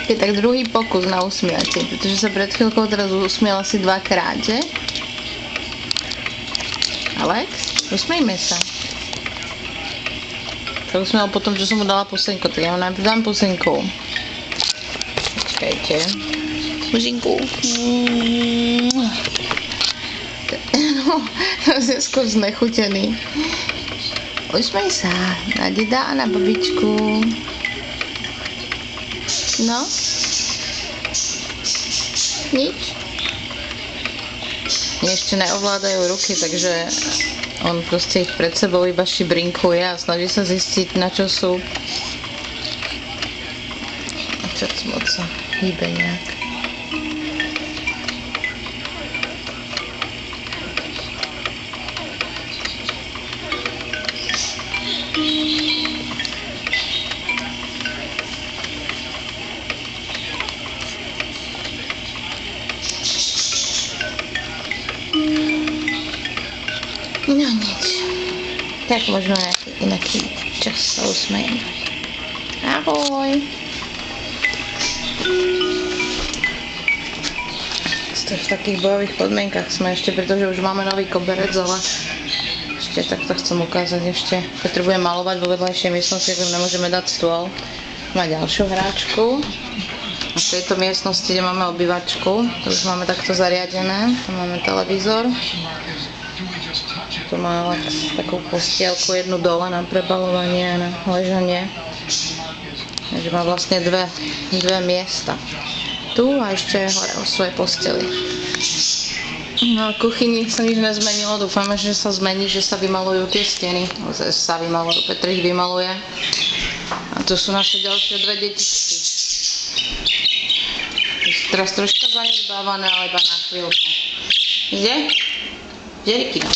Je tak druhý pokus na usmiatie, pretože sa pred chvíľkou teraz usmiala asi 2-krát, že? Alex, usmejme sa. Tak usmial potom, že som mu dala pusenku, tak ja mu najprv dám pusenku. Počkajte. Pusenku. No, teraz je skôr znechutený. Usmej sa na deda a na babičku. No? Nič? Mne ešte neovládajú ruky, takže on proste ich pred sebou iba šibrinkuje a snaží sa zistiť, na čo sú. A čas moc sa hýbe nejak. No nič. Tak možno nejaký inaký čas sa usmejeme. Ahoj. V takých bojových podmienkach sme ešte, pretože už máme nový koberec, ale ešte takto chcem ukázať ešte. Potrebujem malovať vo vedľajšej miestnosti, ak nemôžeme dať stôl. Má ďalšiu hráčku. A v tejto miestnosti, kde máme obývačku, to už máme takto zariadené. Tam máme televízor. Tu má takú postielku, jednu dole na prebalovanie a na ležanie. Takže má vlastne dve miesta. Tu a ešte hore o svojej posteli. No v kuchyni sa nič nezmenilo, dúfame, že sa zmení, že sa vymalujú tie steny. Sa vymalujú, Petr ich vymaluje. A tu sú naše ďalšie dve detičky. Teraz troška zanedbávané, ale iba na chvíľku. Kde? Kde Rikina?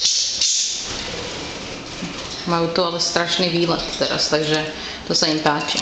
Majú tu ale strašný výlet teraz, takže to sa im páči.